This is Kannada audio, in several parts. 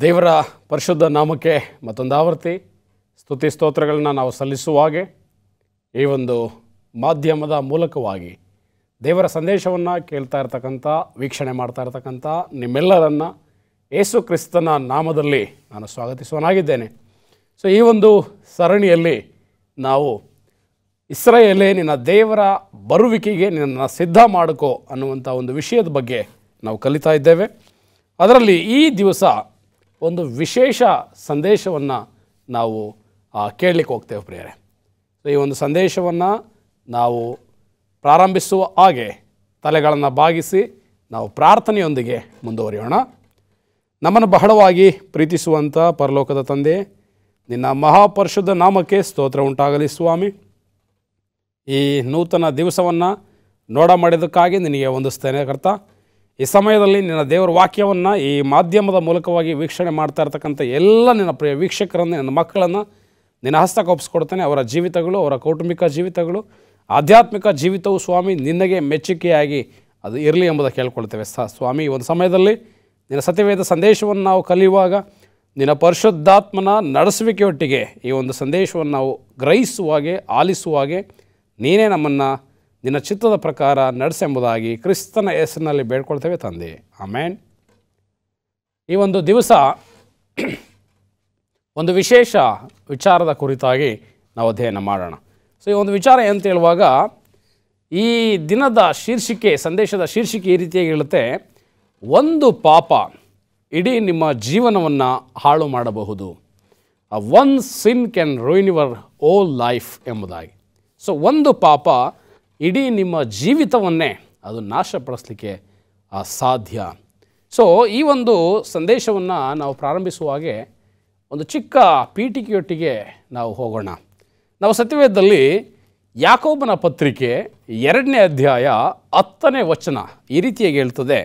ದೇವರ ಪರಿಶುದ್ಧ ನಾಮಕ್ಕೆ ಮತ್ತೊಂದು ಆವರ್ತಿ ಸ್ತುತಿ ಸ್ತೋತ್ರಗಳನ್ನ ನಾವು ಸಲ್ಲಿಸುವ ಹಾಗೆ ಈ ಒಂದು ಮಾಧ್ಯಮದ ಮೂಲಕವಾಗಿ ದೇವರ ಸಂದೇಶವನ್ನು ಕೇಳ್ತಾ ಇರ್ತಕ್ಕಂಥ ವೀಕ್ಷಣೆ ಮಾಡ್ತಾ ಇರ್ತಕ್ಕಂಥ ನಿಮ್ಮೆಲ್ಲರನ್ನು ಯೇಸು ಕ್ರಿಸ್ತನ ನಾಮದಲ್ಲಿ ನಾನು ಸ್ವಾಗತಿಸುವನಾಗಿದ್ದೇನೆ. ಸೊ ಈ ಒಂದು ಸರಣಿಯಲ್ಲಿ ನಾವು ಇಸ್ರಾಯೇಲೇ ನಿನ್ನ ದೇವರ ಬರುವಿಕೆಗೆ ನಿನ್ನನ್ನು ಸಿದ್ಧ ಮಾಡಿಕೋ ಅನ್ನುವಂಥ ಒಂದು ವಿಷಯದ ಬಗ್ಗೆ ನಾವು ಕಲಿತಾ ಇದ್ದೇವೆ. ಅದರಲ್ಲಿ ಈ ದಿವಸ ಒಂದು ವಿಶೇಷ ಸಂದೇಶವನ್ನು ನಾವು ಕೇಳಲಿಕ್ಕೆ ಹೋಗ್ತೇವೆ ಪ್ರಿಯರೇ. ಸೊ ಈ ಒಂದು ಸಂದೇಶವನ್ನು ನಾವು ಪ್ರಾರಂಭಿಸುವ ಹಾಗೆ ತಲೆಗಳನ್ನು ಬಾಗಿಸಿ ನಾವು ಪ್ರಾರ್ಥನೆಯೊಂದಿಗೆ ಮುಂದುವರಿಯೋಣ. ನಮ್ಮನ್ನು ಬಹಳವಾಗಿ ಪ್ರೀತಿಸುವಂಥ ಪರಲೋಕದ ತಂದೆ, ನಿನ್ನ ಮಹಾಪರಿಶುದ್ಧ ನಾಮಕ್ಕೆ ಸ್ತೋತ್ರ ಉಂಟಾಗಲಿ ಸ್ವಾಮಿ. ಈ ನೂತನ ದಿವಸವನ್ನು ನೋಡ ಮಾಡಿದ್ದಕ್ಕಾಗಿ ನಿನಗೆ ವಂದಿಸ್ತೇನೆ ಕರ್ತ. ಈ ಸಮಯದಲ್ಲಿ ನಿನ್ನ ದೇವರ ವಾಕ್ಯವನ್ನು ಈ ಮಾಧ್ಯಮದ ಮೂಲಕವಾಗಿ ವೀಕ್ಷಣೆ ಮಾಡ್ತಾ ಇರ್ತಕ್ಕಂಥ ಎಲ್ಲ ನಿನ್ನ ಪ್ರಿಯ ವೀಕ್ಷಕರನ್ನು, ನನ್ನ ಮಕ್ಕಳನ್ನು ನಿನ್ನ ಹಸ್ತಕ್ಕೆ ಒಪ್ಪಿಸ್ಕೊಡ್ತೇನೆ. ಅವರ ಜೀವಿತಗಳು, ಅವರ ಕೌಟುಂಬಿಕ ಜೀವಿತಗಳು, ಆಧ್ಯಾತ್ಮಿಕ ಜೀವಿತವು ಸ್ವಾಮಿ ನಿನಗೆ ಮೆಚ್ಚುಗೆಯಾಗಿ ಅದು ಇರಲಿ ಎಂಬುದನ್ನು ಕೇಳ್ಕೊಳ್ತೇವೆ ಸ್ವಾಮಿ. ಈ ಒಂದು ಸಮಯದಲ್ಲಿ ನಿನ್ನ ಸತ್ಯವೇದ ಸಂದೇಶವನ್ನು ನಾವು ಕಲಿಯುವಾಗ ನಿನ್ನ ಪರಿಶುದ್ಧಾತ್ಮನ ನಡೆಸುವಿಕೆಯೊಟ್ಟಿಗೆ ಈ ಒಂದು ಸಂದೇಶವನ್ನು ನಾವು ಗ್ರಹಿಸುವಾಗೆ, ಆಲಿಸುವಾಗೆ ನೀನೇ ನಮ್ಮನ್ನು ನಿನ್ನ ಚಿತ್ತದ ಪ್ರಕಾರ ನಡೆಸೆಂಬುದಾಗಿ ಕ್ರಿಸ್ತನ ಹೆಸರಿನಲ್ಲಿ ಬೇಡ್ಕೊಳ್ತೇವೆ ತಂದೆ, ಆಮೇನ್. ಈ ಒಂದು ದಿವಸ ಒಂದು ವಿಶೇಷ ವಿಚಾರದ ಕುರಿತಾಗಿ ನಾವು ಅಧ್ಯಯನ ಮಾಡೋಣ. ಸೊ ಈ ಒಂದು ವಿಚಾರ ಅಂತ ಹೇಳುವಾಗ ಈ ದಿನದ ಶೀರ್ಷಿಕೆ, ಸಂದೇಶದ ಶೀರ್ಷಿಕೆ ಈ ರೀತಿಯಾಗಿ ಹೇಳುತ್ತೆ, ಒಂದು ಪಾಪ ಇಡೀ ನಿಮ್ಮ ಜೀವನವನ್ನು ಹಾಳು ಮಾಡಬಹುದು. One sin can ruin your whole life ಎಂಬುದಾಗಿ. ಸೊ ಒಂದು ಪಾಪ ಇಡೀ ನಿಮ್ಮ ಜೀವಿತವನ್ನೇ ಅದು ನಾಶಪಡಿಸಲಿಕ್ಕೆ ಸಾಧ್ಯ. ಸೊ ಈ ಒಂದು ಸಂದೇಶವನ್ನು ನಾವು ಪ್ರಾರಂಭಿಸುವ ಹಾಗೆ ಒಂದು ಚಿಕ್ಕ ಪೀಠಿಕೆಯೊಟ್ಟಿಗೆ ನಾವು ಹೋಗೋಣ. ನಾವು ಸತ್ಯವೇದದಲ್ಲಿ ಯಾಕೋಬನ ಪತ್ರಿಕೆ 2ನೇ ಅಧ್ಯಾಯ 10ನೇ ವಚನ ಈ ರೀತಿಯಾಗಿ ಹೇಳ್ತದೆ,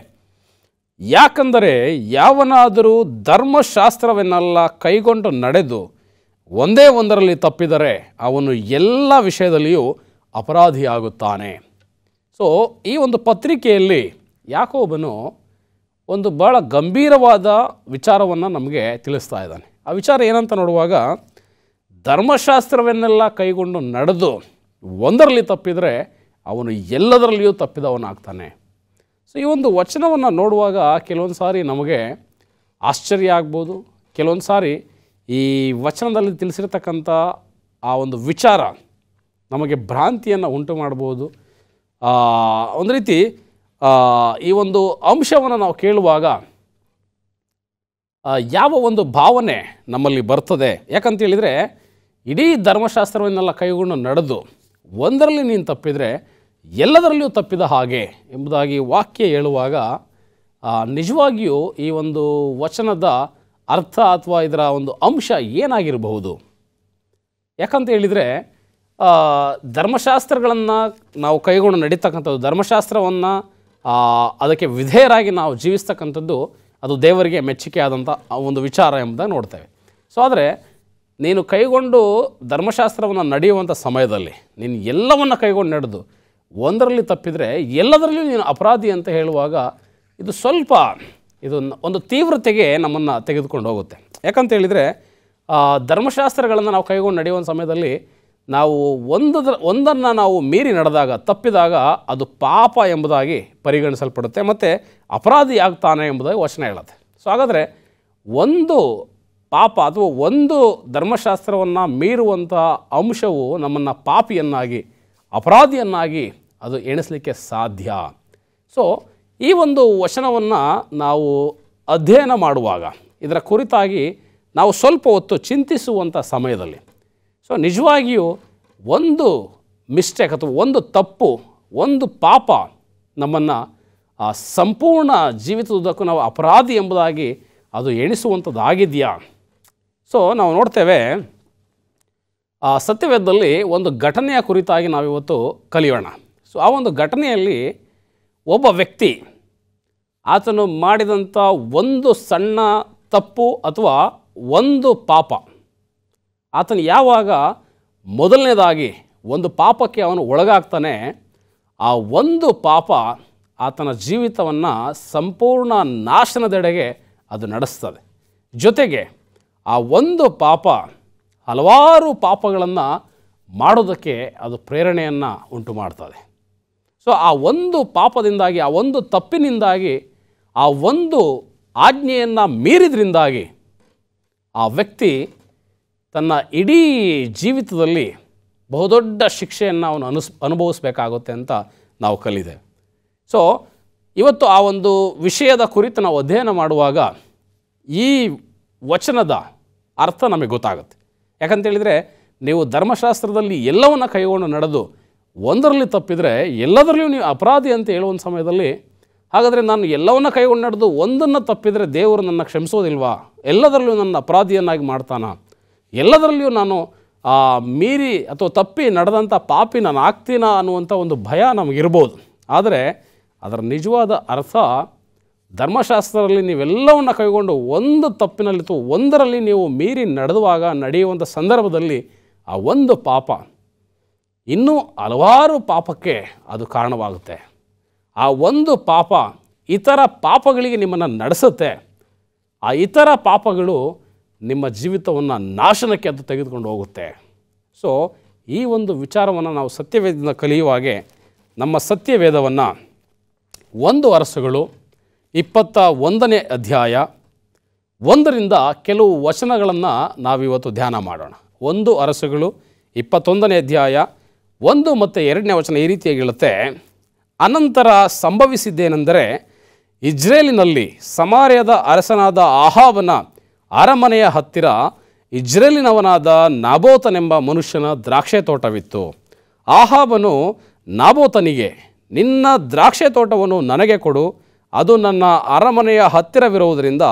ಯಾಕಂದರೆ ಯಾವನಾದರೂ ಧರ್ಮಶಾಸ್ತ್ರವನ್ನೆಲ್ಲ ಕೈಗೊಂಡು ನಡೆದು ಒಂದೇ ಒಂದರಲ್ಲಿ ತಪ್ಪಿದರೆ ಅವನು ಎಲ್ಲ ವಿಷಯದಲ್ಲಿಯೂ ಅಪರಾಧಿಯಾಗುತ್ತಾನೆ. ಸೊ ಈ ಒಂದು ಪತ್ರಿಕೆಯಲ್ಲಿ ಯಾಕೋಬನು ಒಂದು ಭಾಳ ಗಂಭೀರವಾದ ವಿಚಾರವನ್ನು ನಮಗೆ ತಿಳಿಸ್ತಾ ಇದ್ದಾನೆ. ಆ ವಿಚಾರ ಏನಂತ ನೋಡುವಾಗ, ಧರ್ಮಶಾಸ್ತ್ರವನ್ನೆಲ್ಲ ಕೈಗೊಂಡು ನಡೆದು ಒಂದರಲ್ಲಿ ತಪ್ಪಿದರೆ ಅವನು ಎಲ್ಲದರಲ್ಲಿಯೂ ತಪ್ಪಿದವನಾಗ್ತಾನೆ. ಸೊ ಈ ಒಂದು ವಚನವನ್ನು ನೋಡುವಾಗ ಕೆಲವೊಂದು ಸಾರಿ ನಮಗೆ ಆಶ್ಚರ್ಯ ಆಗ್ಬೋದು, ಕೆಲವೊಂದು ಸಾರಿ ಈ ವಚನದಲ್ಲಿ ತಿಳಿಸಿರ್ತಕ್ಕಂಥ ಆ ಒಂದು ವಿಚಾರ ನಮಗೆ ಭ್ರಾಂತಿಯನ್ನು ಉಂಟು ಮಾಡ್ಬೋದು. ಒಂದು ರೀತಿ ಈ ಒಂದು ಅಂಶವನ್ನು ನಾವು ಕೇಳುವಾಗ ಯಾವ ಒಂದು ಭಾವನೆ ನಮ್ಮಲ್ಲಿ ಬರ್ತದೆ, ಯಾಕಂತ ಹೇಳಿದರೆ ಇಡೀ ಧರ್ಮಶಾಸ್ತ್ರವನ್ನೆಲ್ಲ ಕೈಗೊಂಡು ನಡೆದು ಒಂದರಲ್ಲಿ ನೀನು ತಪ್ಪಿದರೆ ಎಲ್ಲದರಲ್ಲಿಯೂ ತಪ್ಪಿದ ಹಾಗೆ ಎಂಬುದಾಗಿ ವಾಕ್ಯ ಹೇಳುವಾಗ ನಿಜವಾಗಿಯೂ ಈ ಒಂದು ವಚನದ ಅರ್ಥ ಅಥವಾ ಇದರ ಒಂದು ಅಂಶ ಏನಾಗಿರಬಹುದು? ಯಾಕಂತ ಹೇಳಿದರೆ ಧರ್ಮಶಾಸ್ತ್ರಗಳನ್ನು ನಾವು ಕೈಗೊಂಡು ನಡೀತಕ್ಕಂಥದ್ದು, ಧರ್ಮಶಾಸ್ತ್ರವನ್ನು ಅದಕ್ಕೆ ವಿಧೇಯರಾಗಿ ನಾವು ಜೀವಿಸ್ತಕ್ಕಂಥದ್ದು ಅದು ದೇವರಿಗೆ ಮೆಚ್ಚುಗೆ ಆದಂಥ ಒಂದು ವಿಚಾರ ಎಂಬುದಾಗಿ ನೋಡ್ತೇವೆ. ಸೊ ಆದರೆ ನೀನು ಕೈಗೊಂಡು ಧರ್ಮಶಾಸ್ತ್ರವನ್ನು ನಡೆಯುವಂಥ ಸಮಯದಲ್ಲಿ ನೀನು ಎಲ್ಲವನ್ನು ಕೈಗೊಂಡು ನಡೆದು ಒಂದರಲ್ಲಿ ತಪ್ಪಿದರೆ ಎಲ್ಲದರಲ್ಲಿಯೂ ನೀನು ಅಪರಾಧಿ ಅಂತ ಹೇಳುವಾಗ ಇದು ಸ್ವಲ್ಪ ಇದು ಒಂದು ತೀವ್ರತೆಗೆ ನಮ್ಮನ್ನು ತೆಗೆದುಕೊಂಡು ಹೋಗುತ್ತೆ. ಯಾಕಂತ ಹೇಳಿದರೆ ಧರ್ಮಶಾಸ್ತ್ರಗಳನ್ನು ನಾವು ಕೈಗೊಂಡು ನಡೆಯುವ ಸಮಯದಲ್ಲಿ ನಾವು ಒಂದನ್ನು ನಾವು ಮೀರಿ ನಡೆದಾಗ, ತಪ್ಪಿದಾಗ ಅದು ಪಾಪ ಎಂಬುದಾಗಿ ಪರಿಗಣಿಸಲ್ಪಡುತ್ತೆ ಮತ್ತು ಅಪರಾಧಿ ಆಗ್ತಾನೆ ಎಂಬುದಾಗಿ ವಚನ ಹೇಳುತ್ತೆ. ಸೊ ಹಾಗಾದರೆ ಒಂದು ಪಾಪ ಅಥವಾ ಒಂದು ಧರ್ಮಶಾಸ್ತ್ರವನ್ನು ಮೀರುವಂಥ ಅಂಶವು ನಮ್ಮನ್ನು ಪಾಪಿಯನ್ನಾಗಿ, ಅಪರಾಧಿಯನ್ನಾಗಿ ಅದು ಎಣಿಸಲಿಕ್ಕೆ ಸಾಧ್ಯ. ಸೊ ಈ ಒಂದು ವಚನವನ್ನು ನಾವು ಅಧ್ಯಯನ ಮಾಡುವಾಗ ಇದರ ಕುರಿತಾಗಿ ನಾವು ಸ್ವಲ್ಪ ಹೊತ್ತು ಚಿಂತಿಸುವಂಥ ಸಮಯದಲ್ಲಿ ಸೊ ನಿಜವಾಗಿಯೂ ಒಂದು ಮಿಸ್ಟೇಕ್ ಅಥವಾ ಒಂದು ತಪ್ಪು, ಒಂದು ಪಾಪ ನಮ್ಮನ್ನು ಸಂಪೂರ್ಣ ಜೀವಿತದುದ್ದಕ್ಕೂ ನಾವು ಅಪರಾಧಿ ಎಂಬುದಾಗಿ ಅದು ಎಣಿಸುವಂಥದ್ದಾಗಿದೆಯಾ? ಸೊ ನಾವು ನೋಡ್ತೇವೆ, ಸತ್ಯವೇದದಲ್ಲಿ ಒಂದು ಘಟನೆಯ ಕುರಿತಾಗಿ ನಾವಿವತ್ತು ಕಲಿಯೋಣ. ಸೊ ಆ ಒಂದು ಘಟನೆಯಲ್ಲಿ ಒಬ್ಬ ವ್ಯಕ್ತಿ ಆತನು ಮಾಡಿದಂಥ ಒಂದು ಸಣ್ಣ ತಪ್ಪು ಅಥವಾ ಒಂದು ಪಾಪ, ಆತನು ಯಾವಾಗ ಮೊದಲನೇದಾಗಿ ಒಂದು ಪಾಪಕ್ಕೆ ಅವನು ಒಳಗಾಗ್ತಾನೆ, ಆ ಒಂದು ಪಾಪ ಆತನ ಜೀವಿತವನ್ನು ಸಂಪೂರ್ಣ ನಾಶನದೆಡೆಗೆ ಅದು ನಡೆಸ್ತದೆ. ಜೊತೆಗೆ ಆ ಒಂದು ಪಾಪ ಹಲವಾರು ಪಾಪಗಳನ್ನು ಮಾಡೋದಕ್ಕೆ ಅದು ಪ್ರೇರಣೆಯನ್ನು ಉಂಟು ಮಾಡ್ತದೆ. ಸೊ ಆ ಒಂದು ಪಾಪದಿಂದಾಗಿ, ಆ ಒಂದು ತಪ್ಪಿನಿಂದಾಗಿ, ಆ ಒಂದು ಆಜ್ಞೆಯನ್ನು ಮೀರಿದ್ರಿಂದಾಗಿ ಆ ವ್ಯಕ್ತಿ ತನ್ನ ಇಡೀ ಜೀವಿತದಲ್ಲಿ ಬಹುದೊಡ್ಡ ಶಿಕ್ಷೆಯನ್ನು ಅವನು ಅನುಭವಿಸಬೇಕಾಗುತ್ತೆ ಅಂತ ನಾವು ಕಲಿತೇವೆ. ಸೊ ಇವತ್ತು ಆ ಒಂದು ವಿಷಯದ ಕುರಿತು ನಾವು ಅಧ್ಯಯನ ಮಾಡುವಾಗ ಈ ವಚನದ ಅರ್ಥ ನಮಗೆ ಗೊತ್ತಾಗುತ್ತೆ. ಯಾಕಂತೇಳಿದರೆ, ನೀವು ಧರ್ಮಶಾಸ್ತ್ರದಲ್ಲಿ ಎಲ್ಲವನ್ನು ಕೈಗೊಂಡು ನಡೆದು ಒಂದರಲ್ಲಿ ತಪ್ಪಿದರೆ ಎಲ್ಲದರಲ್ಲಿಯೂ ನೀವು ಅಪರಾಧಿ ಅಂತ ಹೇಳುವಂಥ ಸಮಯದಲ್ಲಿ, ಹಾಗಾದರೆ ನಾನು ಎಲ್ಲವನ್ನ ಕೈಗೊಂಡು ನಡೆದು ಒಂದನ್ನು ತಪ್ಪಿದರೆ ದೇವರು ನನ್ನ ಕ್ಷಮಿಸೋದಿಲ್ವಾ? ಎಲ್ಲದರಲ್ಲಿಯೂ ನನ್ನ ಅಪರಾಧಿಯನ್ನಾಗಿ ಮಾಡ್ತಾನ? ಎಲ್ಲದರಲ್ಲಿಯೂ ನಾನು ಮೀರಿ ಅಥವಾ ತಪ್ಪಿ ನಡೆದಂಥ ಪಾಪಿ ನಾನು ಆಗ್ತೀನ ಅನ್ನುವಂಥ ಒಂದು ಭಯ ನಮಗಿರ್ಬೋದು. ಆದರೆ ಅದರ ನಿಜವಾದ ಅರ್ಥ, ಧರ್ಮಶಾಸ್ತ್ರದಲ್ಲಿ ನೀವೆಲ್ಲವನ್ನು ಕೈಗೊಂಡು ಒಂದು ತಪ್ಪಿನಲ್ಲಿತ್ತು ಒಂದರಲ್ಲಿ ನೀವು ಮೀರಿ ನಡೆಯುವಂಥ ಸಂದರ್ಭದಲ್ಲಿ ಆ ಒಂದು ಪಾಪ ಇನ್ನೂ ಹಲವಾರು ಪಾಪಕ್ಕೆ ಅದು ಕಾರಣವಾಗುತ್ತೆ. ಆ ಒಂದು ಪಾಪ ಇತರ ಪಾಪಗಳಿಗೆ ನಿಮ್ಮನ್ನು ನಡೆಸುತ್ತೆ. ಆ ಇತರ ಪಾಪಗಳು ನಿಮ್ಮ ಜೀವಿತವನ್ನು ನಾಶನಕ್ಕೆ ಅದು ತೆಗೆದುಕೊಂಡು ಹೋಗುತ್ತೆ. ಸೊ ಈ ಒಂದು ವಿಚಾರವನ್ನು ನಾವು ಸತ್ಯವೇದದಿಂದ ಕಲಿಯುವಾಗೆ ನಮ್ಮ ಸತ್ಯವೇದವನ್ನು 1 ಅರಸುಗಳು 21ನೇ ಅಧ್ಯಾಯ 1ರಿಂದ ಕೆಲವು ವಚನಗಳನ್ನು ನಾವಿವತ್ತು ಧ್ಯಾನ ಮಾಡೋಣ. 1 ಅರಸುಗಳು 21ನೇ ಅಧ್ಯಾಯ 1 ಮತ್ತು 2ನೇ ವಚನ ಈ ರೀತಿಯಾಗಿ ಹೇಳುತ್ತೆ. ಅನಂತರ ಸಂಭವಿಸಿದ್ದೇನೆಂದರೆ, ಇಜ್ರೇಲಿನಲ್ಲಿ ಸಮಾರ್ಯದ ಅರಸನಾದ ಆಹಾಬನ ಅರಮನೆಯ ಹತ್ತಿರ ಇಜ್ರೇಲಿನವನಾದ ನಾಬೋತನೆಂಬ ಮನುಷ್ಯನ ದ್ರಾಕ್ಷೆ ತೋಟವಿತ್ತು. ಆಹಾಬನು ನಾಬೋತನಿಗೆ, ನಿನ್ನ ದ್ರಾಕ್ಷೆ ತೋಟವನ್ನು ನನಗೆ ಕೊಡು, ಅದು ನನ್ನ ಅರಮನೆಯ ಹತ್ತಿರವಿರುವುದರಿಂದ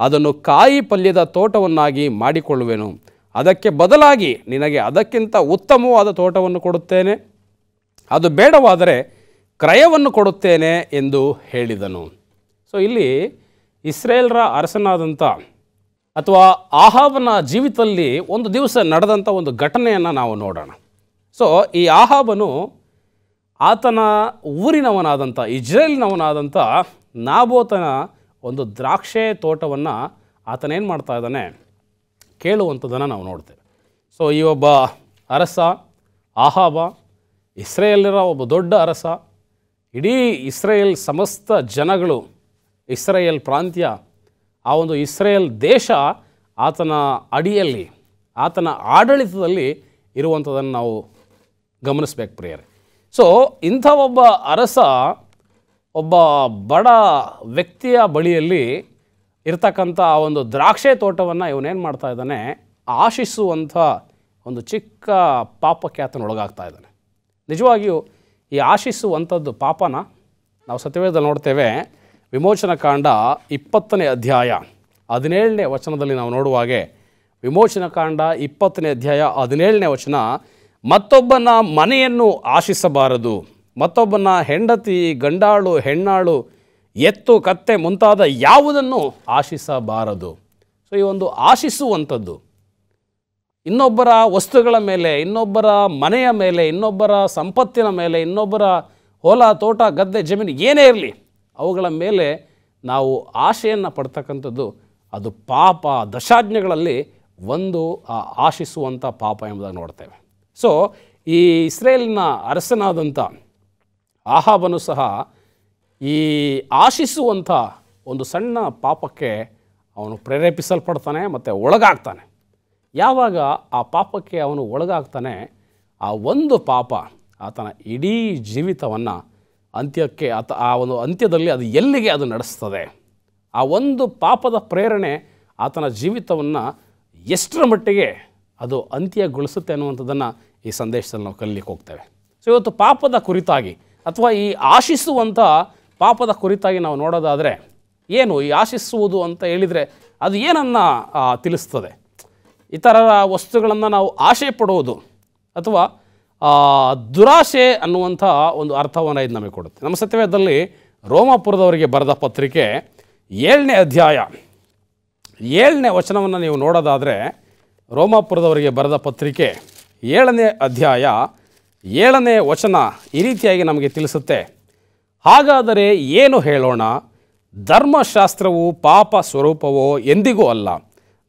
ಅದನ್ನು ಕಾಯಿ ಪಲ್ಯದ ತೋಟವನ್ನಾಗಿ ಮಾಡಿಕೊಳ್ಳುವೆನು. ಅದಕ್ಕೆ ಬದಲಾಗಿ ನಿನಗೆ ಅದಕ್ಕಿಂತ ಉತ್ತಮವಾದ ತೋಟವನ್ನು ಕೊಡುತ್ತೇನೆ, ಅದು ಬೇಡವಾದರೆ ಕ್ರಯವನ್ನು ಕೊಡುತ್ತೇನೆ ಎಂದು ಹೇಳಿದನು. ಸೊ ಇಲ್ಲಿ ಇಸ್ರೇಲ್ರ ಅರಸನಾದಂಥ ಅಥವಾ ಆಹಾಬನ ಜೀವಿತದಲ್ಲಿ ಒಂದು ದಿವಸ ನಡೆದಂಥ ಒಂದು ಘಟನೆಯನ್ನು ನಾವು ನೋಡೋಣ. ಸೊ ಈ ಆಹಾಬನು ಆತನ ಊರಿನವನಾದಂಥ ಇಜ್ರೇಲಿನವನಾದಂಥ ನಾಬೋತನ ಒಂದು ದ್ರಾಕ್ಷೆ ತೋಟವನ್ನು ಆತನೇನು ಮಾಡ್ತಾ ಇದ್ದಾನೆ ಕೇಳುವಂಥದ್ದನ್ನು ನಾವು ನೋಡ್ತೇವೆ. ಸೊ ಈ ಒಬ್ಬ ಅರಸ ಆಹಾಬ ಇಸ್ರೇಲರ ಒಬ್ಬ ದೊಡ್ಡ ಅರಸ. ಇಡೀ ಇಸ್ರೇಲ್ ಸಮಸ್ತ ಜನಗಳು, ಇಸ್ರೇಲ್ ಪ್ರಾಂತ್ಯ, ಆ ಒಂದು ಇಸ್ರೇಲ್ ದೇಶ ಆತನ ಅಡಿಯಲ್ಲಿ, ಆತನ ಆಡಳಿತದಲ್ಲಿ ಇರುವಂಥದ್ದನ್ನು ನಾವು ಗಮನಿಸಬೇಕು ಪ್ರಿಯರೇ. ಸೊ ಇಂಥ ಒಬ್ಬ ಅರಸ ಒಬ್ಬ ಬಡ ವ್ಯಕ್ತಿಯ ಬಳಿಯಲ್ಲಿ ಇರ್ತಕ್ಕಂಥ ಆ ಒಂದು ದ್ರಾಕ್ಷೆ ತೋಟವನ್ನು ಇವನೇನು ಮಾಡ್ತಾ ಇದ್ದಾನೆ, ಆಶಿಸುವಂಥ ಒಂದು ಚಿಕ್ಕ ಪಾಪಕ್ಕೆ ಆತನ ಒಳಗಾಗ್ತಾ ಇದ್ದಾನೆ. ನಿಜವಾಗಿಯೂ ಈ ಆಶಿಸುವಂಥದ್ದು ಪಾಪನ ನಾವು ಸತ್ಯವೇದದಲ್ಲಿ ನೋಡ್ತೇವೆ. ವಿಮೋಚನಕಾಂಡ 20ನೇ ಅಧ್ಯಾಯ 17ನೇ ವಚನದಲ್ಲಿ ನಾವು ನೋಡುವಾಗೆ, ವಿಮೋಚನಕಾಂಡ 20ನೇ ಅಧ್ಯಾಯ 17ನೇ ವಚನ, ಮತ್ತೊಬ್ಬನ ಮನೆಯನ್ನು ಆಶಿಸಬಾರದು, ಮತ್ತೊಬ್ಬನ ಹೆಂಡತಿ, ಗಂಡಾಳು, ಹೆಣ್ಣಾಳು, ಎತ್ತು, ಕತ್ತೆ ಮುಂತಾದ ಯಾವುದನ್ನು ಆಶಿಸಬಾರದು. ಸೊ ಈ ಒಂದು ಆಶಿಸುವಂಥದ್ದು ಇನ್ನೊಬ್ಬರ ವಸ್ತುಗಳ ಮೇಲೆ, ಇನ್ನೊಬ್ಬರ ಮನೆಯ ಮೇಲೆ, ಇನ್ನೊಬ್ಬರ ಸಂಪತ್ತಿನ ಮೇಲೆ, ಇನ್ನೊಬ್ಬರ ಹೊಲ, ತೋಟ, ಗದ್ದೆ, ಜಮೀನು ಏನೇ ಇರಲಿ ಅವುಗಳ ಮೇಲೆ ನಾವು ಆಶೆಯನ್ನು ಪಡ್ತಕ್ಕಂಥದ್ದು ಅದು ಪಾಪ. ದಶಾಜ್ಞೆಗಳಲ್ಲಿ ಒಂದು ಆಶಿಸುವಂಥ ಪಾಪ ಎಂಬುದಾಗಿ ನೋಡ್ತೇವೆ. ಸೊ ಈ ಇಸ್ರೇಲಿನ ಅರಸನಾದಂಥ ಆಹಾಬನು ಸಹ ಈ ಆಶಿಸುವಂಥ ಒಂದು ಸಣ್ಣ ಪಾಪಕ್ಕೆ ಅವನು ಪ್ರೇರೇಪಿಸಲ್ಪಡ್ತಾನೆ ಮತ್ತು ಒಳಗಾಗ್ತಾನೆ. ಯಾವಾಗ ಆ ಪಾಪಕ್ಕೆ ಅವನು ಒಳಗಾಗ್ತಾನೆ, ಆ ಒಂದು ಪಾಪ ಆತನ ಇಡೀ ಜೀವಿತವನ್ನು ಅಂತ್ಯಕ್ಕೆ ಆ ಒಂದು ಅಂತ್ಯದಲ್ಲಿ ಅದು ಎಲ್ಲಿಗೆ ಅದು ನಡೆಸ್ತದೆ, ಆ ಒಂದು ಪಾಪದ ಪ್ರೇರಣೆ ಆತನ ಜೀವಿತವನ್ನು ಎಷ್ಟರ ಮಟ್ಟಿಗೆ ಅದು ಅಂತ್ಯಗೊಳಿಸುತ್ತೆ ಅನ್ನುವಂಥದ್ದನ್ನು ಈ ಸಂದೇಶದಲ್ಲಿ ನಾವು ಕಲಿಲಿಕ್ಕೆ ಹೋಗ್ತೇವೆ. ಸೊ ಇವತ್ತು ಪಾಪದ ಕುರಿತಾಗಿ ಅಥವಾ ಈ ಆಶಿಸುವಂಥ ಪಾಪದ ಕುರಿತಾಗಿ ನಾವು ನೋಡೋದಾದರೆ, ಏನು ಈ ಆಶಿಸುವುದು ಅಂತ ಹೇಳಿದರೆ ಅದು ಏನನ್ನು ತಿಳಿಸ್ತದೆ? ಇತರರ ವಸ್ತುಗಳನ್ನು ನಾವು ಆಶೆ ಪಡುವುದು ಅಥವಾ ದುರಾಶೆ ಅನ್ನುವಂಥ ಒಂದು ಅರ್ಥವನ್ನು ಇದು ನಮಗೆ ಕೊಡುತ್ತೆ. ನಮ್ಮ ಸತ್ಯವೇದದಲ್ಲಿ ರೋಮಾಪುರದವರಿಗೆ ಬರೆದ ಪತ್ರಿಕೆ 7ನೇ ಅಧ್ಯಾಯ 7ನೇ ವಚನವನ್ನು ನೀವು ನೋಡೋದಾದರೆ, ರೋಮಾಪುರದವರಿಗೆ ಬರೆದ ಪತ್ರಿಕೆ 7ನೇ ಅಧ್ಯಾಯ 7ನೇ ವಚನ ಈ ರೀತಿಯಾಗಿ ನಮಗೆ ತಿಳಿಸುತ್ತೆ. ಹಾಗಾದರೆ ಏನು ಹೇಳೋಣ? ಧರ್ಮಶಾಸ್ತ್ರವು ಪಾಪ ಸ್ವರೂಪವೋ? ಎಂದಿಗೂ ಅಲ್ಲ.